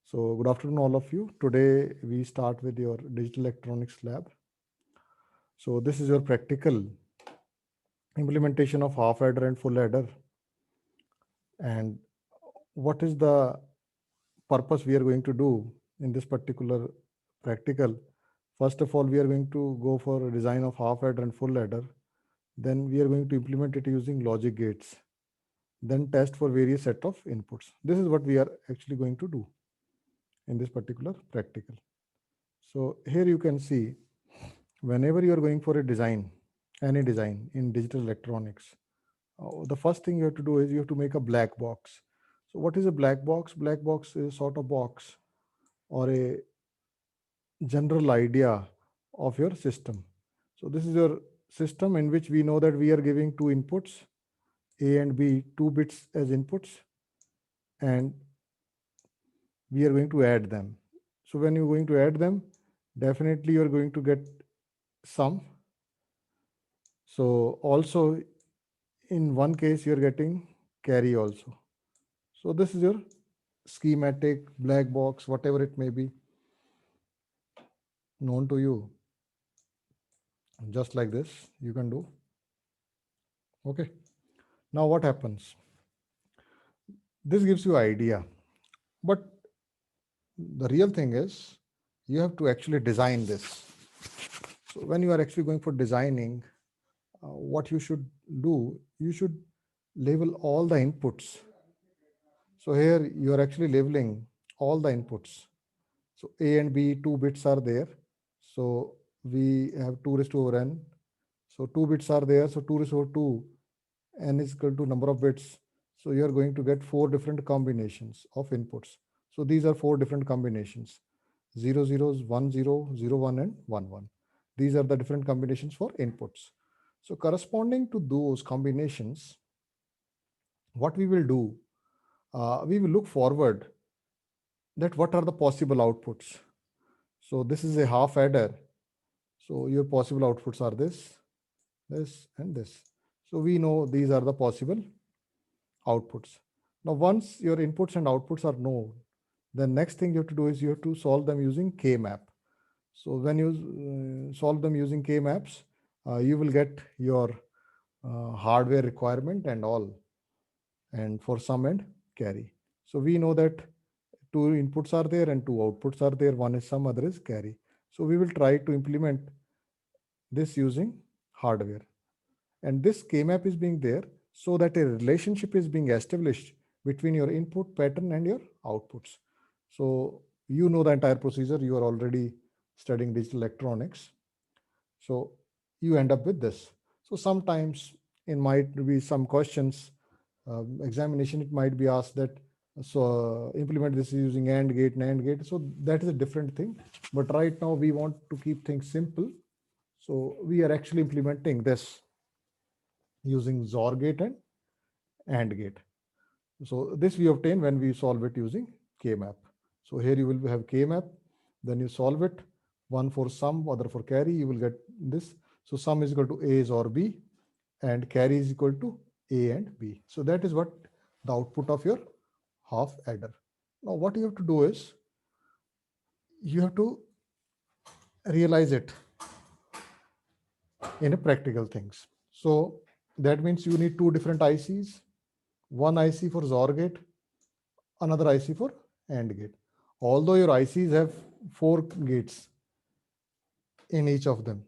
So good afternoon, all of you. Today we start with your digital electronics lab. So this is your practical implementation of half adder and full adder. And what is the purpose we are going to do in this particular practical? First of all, we are going to go for a design of half adder and full adder. Then we are going to implement it using logic gates. Then test for various set of inputs. This is what we are actually going to do in this particular practical. So here you can see whenever you are going for a design, any design in digital electronics, the first thing you have to do is you have to make a black box. So what is a black box? Black box is sort of box or a general idea of your system. So this is your system in which we know that we are giving two inputs, A and B, 2 bits as inputs, and we are going to add them. So when you're going to add them, definitely you're going to get sum. So also in one case you're getting carry also. So this is your schematic, black box, whatever it may be known to you. Just like this you can do. Okay, now what happens? This gives you idea, but the real thing is you have to actually design this. So when you are actually going for designing, what you should do, you should label all the inputs. So here you are actually labeling all the inputs. So A and B, 2 bits are there. So we have 2 raised to over n. So 2 bits are there. So 2 raised to over 2, n is equal to number of bits. So you are going to get 4 different combinations of inputs. So these are 4 different combinations: 0 zeros, 1 0, 0 1, and 1 1. These are the different combinations for inputs. So corresponding to those combinations, what we will do, we will look forward that what are the possible outputs. So this is a half adder. So your possible outputs are this, this, and this. So we know these are the possible outputs. Now, once your inputs and outputs are known, the next thing you have to do is you have to solve them using K-map. So when you solve them using K-maps, you will get your hardware requirement and all, and for sum and carry. So we know that 2 inputs are there and 2 outputs are there. One is sum, other is carry. So we will try to implement this using hardware. And this K-map is being there so that a relationship is being established between your input pattern and your outputs. So you know the entire procedure. You are already studying digital electronics. So you end up with this. So sometimes it might be some questions, examination, it might be asked that, so implement this using AND gate, NAND gate. So that is a different thing. But right now we want to keep things simple. So we are actually implementing this using XOR gate and AND gate. So this we obtain when we solve it using K-map. So here you will have K-map, then you solve it, one for sum, other for carry, you will get this. So sum is equal to A is or B, and carry is equal to A and B. So that is what the output of your half adder. Now what you have to do is, you have to realize it in a practical things. So that means you need 2 different ICs, one IC for XOR gate, another IC for AND gate. Although your ICs have 4 gates in each of them.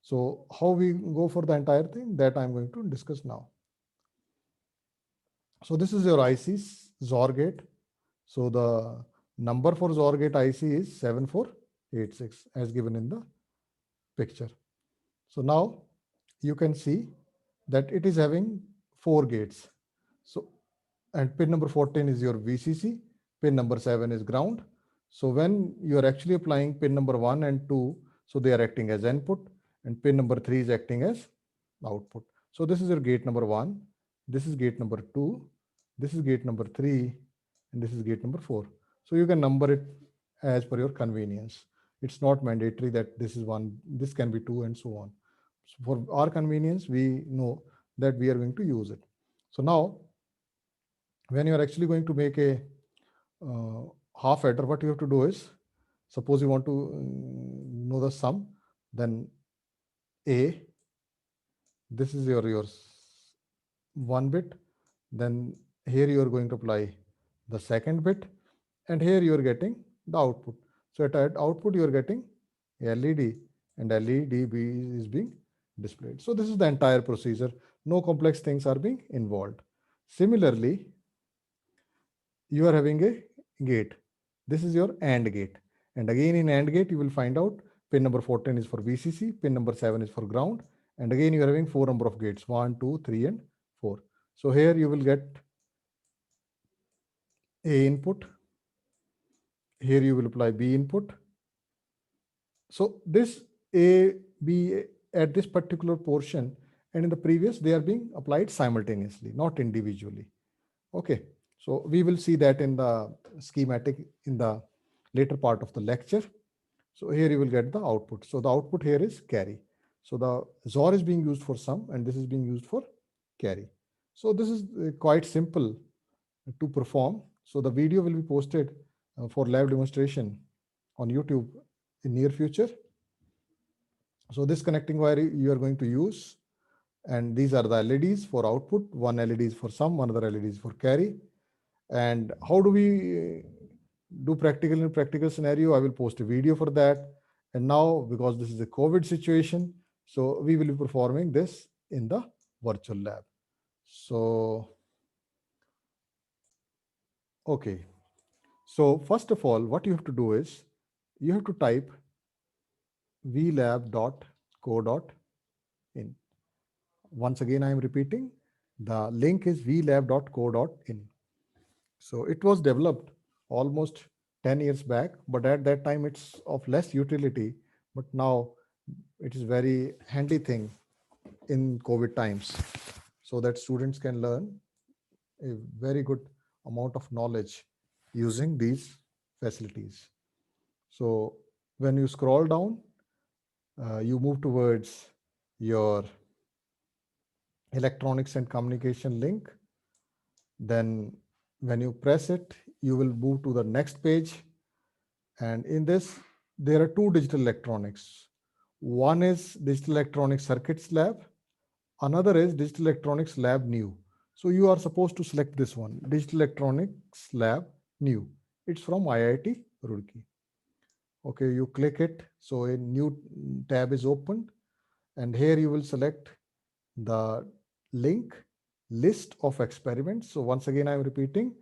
So how we go for the entire thing, that I'm going to discuss now. So this is your ICs, XOR gate. So the number for XOR gate IC is 7486 as given in the picture. So now you can see that it is having 4 gates. So, and pin number 14 is your VCC, pin number 7 is ground. So when you are actually applying pin number 1 and 2, so they are acting as input, and pin number 3 is acting as output. So this is your gate number 1, this is gate number 2, this is gate number 3, and this is gate number 4. So you can number it as per your convenience. It's not mandatory that this is 1, this can be 2, and so on. So for our convenience, we know that we are going to use it. So now when you are actually going to make a half adder, what you have to do is, suppose you want to know the sum, then A, this is your one bit, then here you are going to apply the second bit, and here you are getting the output. So at output you are getting LED, and LED is being displayed. So this is the entire procedure. No complex things are being involved. Similarly, you are having a gate. This is your AND gate. And again in AND gate, you will find out pin number 14 is for VCC, pin number 7 is for ground. And again, you are having 4 number of gates, 1, 2, 3, and 4. So here you will get A input. Here you will apply B input. So this A, B at this particular portion and in the previous, they are being applied simultaneously, not individually. Okay, so we will see that in the schematic in the later part of the lecture. So here you will get the output. So the output here is carry. So the XOR is being used for sum and this is being used for carry. So this is quite simple to perform. So the video will be posted for live demonstration on YouTube in near future. So this connecting wire you are going to use, and these are the LEDs for output. One LED is for sum, one other LED is for carry. And how do we do practical in practical scenario? I will post a video for that. And now, because this is a COVID situation, so we will be performing this in the virtual lab. So, okay. So first of all, what you have to do is you have to type vlab.co.in. Once again, I am repeating, the link is vlab.co.in. So it was developed almost 10 years back, but at that time it's of less utility. But now it is very handy thing in COVID times, so that students can learn a very good amount of knowledge using these facilities. So when you scroll down, you move towards your electronics and communication link. Then when you press it, you will move to the next page. And in this, there are two digital electronics. One is digital electronics circuits lab. Another is digital electronics lab new. So you are supposed to select this one, digital electronics lab new. It's from IIT Roorkee. Okay, you click it. So a new tab is opened, and here you will select the link list of experiments. So once again, I'm repeating,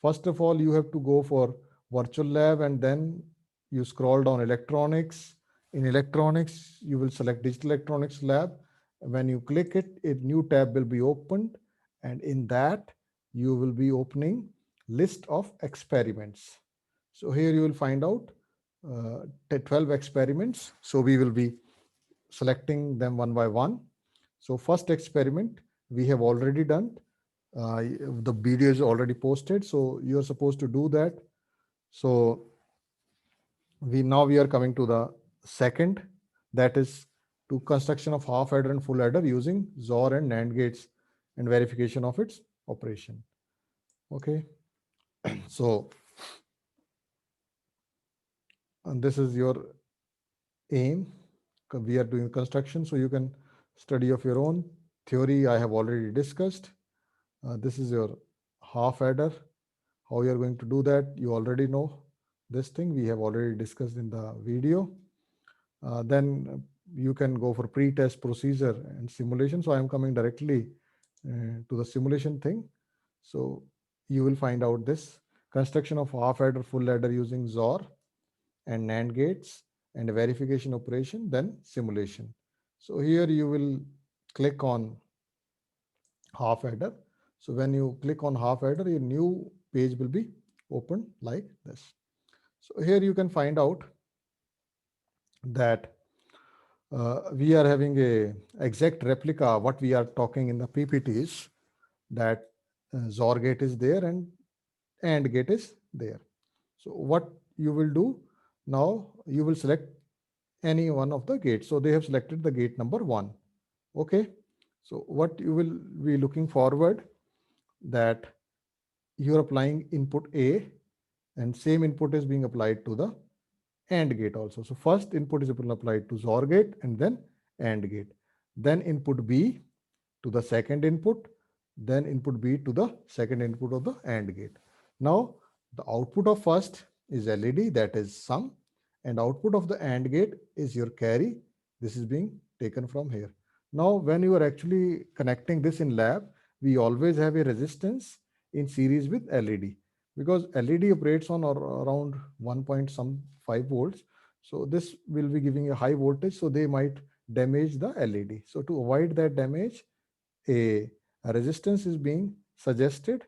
first of all, you have to go for virtual lab and then you scroll down electronics. In electronics, you will select digital electronics lab. When you click it, a new tab will be opened, and in that you will be opening list of experiments. So here you will find out 12 experiments. So we will be selecting them one by one. So first experiment we have already done. The video is already posted, so you're supposed to do that. So we are coming to the second, that is to construction of half adder and full adder using XOR and NAND gates and verification of its operation. Okay, so and this is your aim. We are doing construction, so you can study of your own. Theory I have already discussed. This is your half adder. How you are going to do that, you already know this thing. We have already discussed in the video. Then you can go for pre-test procedure and simulation. So I am coming directly to the simulation thing. So you will find out this construction of half adder, full adder using XOR and NAND gates and verification operation, then simulation. So here you will click on half adder. So when you click on half adder, a new page will be opened like this. So here you can find out that we are having a exact replica. What we are talking in the PPTs, that XOR gate is there and AND gate is there. So what you will do now, you will select any one of the gates. So they have selected the gate number 1. Okay. So what you will be looking forward, that you're applying input A and same input is being applied to the AND gate also. So first input is applied to XOR gate and then AND gate. Then input B to the second input, then input B to the second input of the AND gate. Now the output of first is LED, that is sum, and output of the AND gate is your carry. This is being taken from here. Now when you are actually connecting this in lab, we always have a resistance in series with LED, because LED operates on or around 1 point some 5 volts. So this will be giving a high voltage, so they might damage the LED. So to avoid that damage, a resistance is being suggested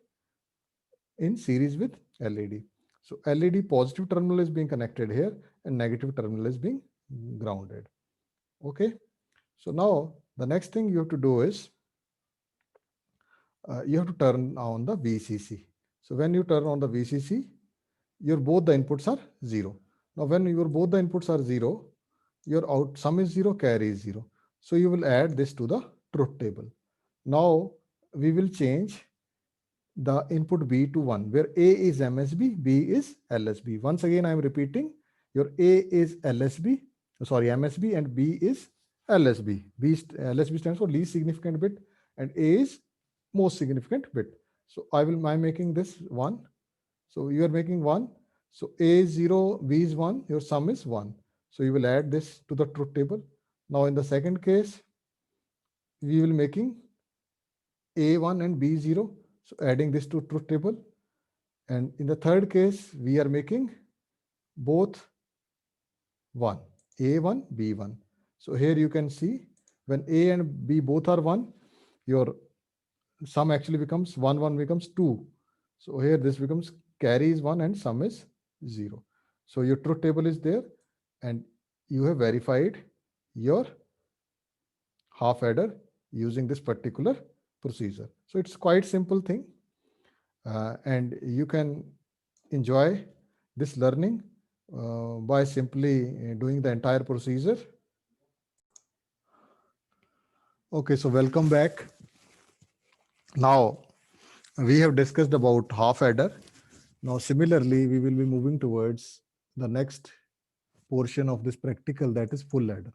in series with LED. So LED positive terminal is being connected here and negative terminal is being grounded. Okay. So now the next thing you have to do is you have to turn on the VCC. So when you turn on the VCC, your both the inputs are 0. Now when your both the inputs are 0, your out sum is 0, carry is 0. So you will add this to the truth table. Now we will change the input B to 1, where A is MSB, B is LSB. Once again, I am repeating, your A is MSB, and B is LSB. LSB stands for least significant bit and A is most significant bit. So I'm making this 1. So you are making 1. So A is 0, B is 1, your sum is 1. So you will add this to the truth table. Now in the second case, we will making A1 and B0. So adding this to truth table. And in the third case, we are making both 1, A1, B1. So here you can see when A and B both are 1, your sum actually becomes 1, 1 becomes 2. So here this becomes carry is 1 and sum is 0. So your truth table is there and you have verified your half adder using this particular procedure. So it's quite simple thing. And you can enjoy this learning by simply doing the entire procedure. Okay, so welcome back. Now we have discussed about half adder. Now similarly, we will be moving towards the next portion of this practical, that is full adder.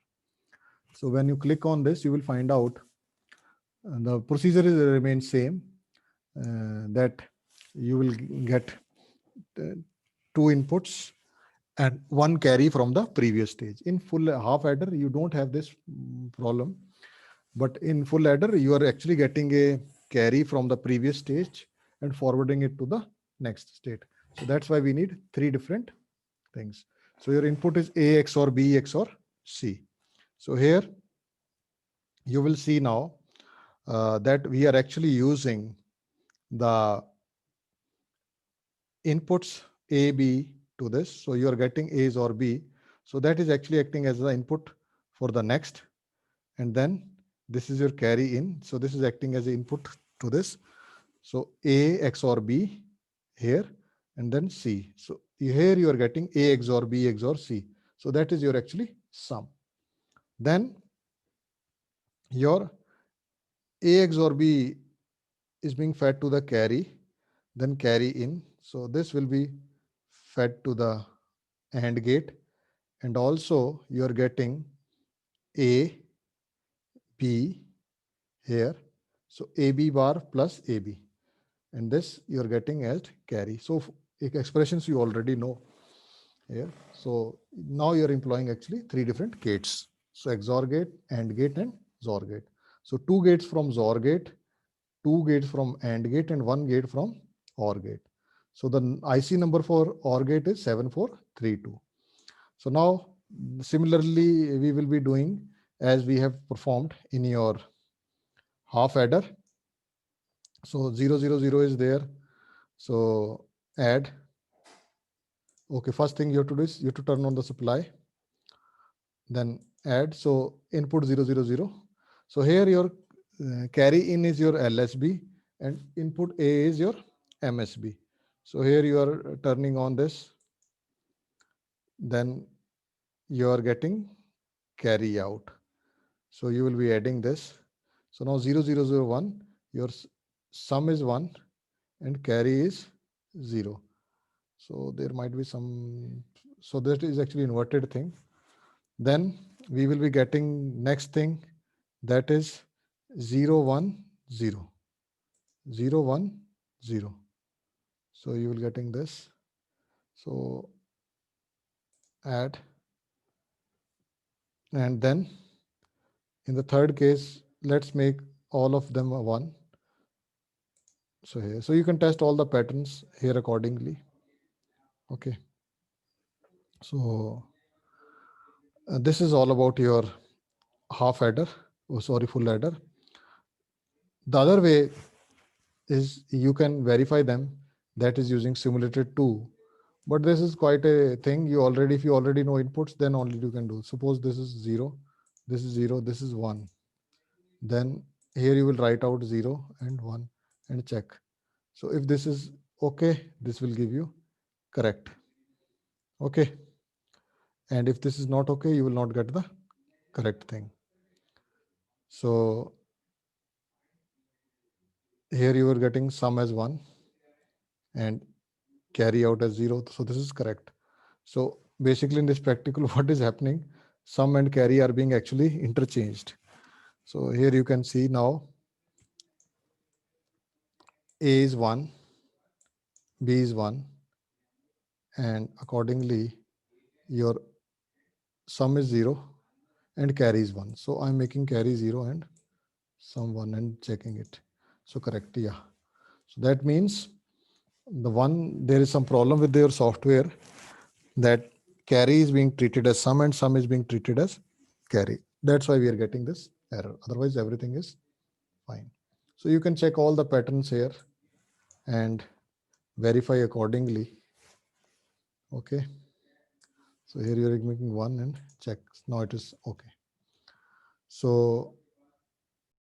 So when you click on this, you will find out the procedure remains same, that you will get 2 inputs and 1 carry from the previous stage. In full half adder, you don't have this problem, but in full adder, you are actually getting a carry from the previous stage and forwarding it to the next state. So that's why we need 3 different things. So your input is A XOR B XOR C. So here you will see now that we are actually using the inputs A, B to this. So you are getting A's or B. So that is actually acting as the input for the next. And then this is your carry in. So this is acting as the input to this. So A XOR B here and then C. So here you are getting A XOR B XOR C. So that is your actually sum. Then your A XOR B is being fed to the carry, then carry in. So this will be fed to the AND gate, and also you are getting A, B here. So AB bar plus AB, and this you are getting as carry. So expressions you already know here. So now you are employing actually 3 different gates. So XOR gate, AND gate, and XOR gate. So 2 gates from XOR gate, 2 gates from AND gate, and 1 gate from OR gate. So the IC number for OR gate is 7432. So now similarly we will be doing as we have performed in your half adder. So 000 is there. So add. Okay, first thing you have to do is you have to turn on the supply. Then add. So input 000. So here your carry in is your LSB and input A is your MSB. So here you are turning on this. Then you are getting carry out. So you will be adding this. So now 0001, your sum is 1 and carry is 0. So there might be some, so that is actually inverted thing. Then we will be getting next thing, that is 0 1 0, 0 1 0. So you will getting this. So add, and then in the third case, let's make all of them a 1. So here, so you can test all the patterns here accordingly. Okay. So this is all about your half adder, oh sorry, full adder. The other way is you can verify them, that is using simulated 2. But this is quite a thing. You already, if you already know inputs, then only you can do. Suppose this is 0, this is 0, this is 1. Then here you will write out 0 and 1 and check. So if this is okay, this will give you correct. Okay. And if this is not okay, you will not get the correct thing. So here you are getting sum as 1 and carry out as 0. So this is correct. So basically in this practical, what is happening? Sum and carry are being actually interchanged. So here you can see now A is 1, B is 1, and accordingly your sum is 0 and carry is 1. So I'm making carry 0 and sum 1 and checking it. So correct, yeah. So that means the one, there is some problem with your software, that carry is being treated as sum and sum is being treated as carry. That's why we are getting this error. Otherwise everything is fine. So you can check all the patterns here and verify accordingly. Okay. So here you are making 1 and check. Now it is okay. So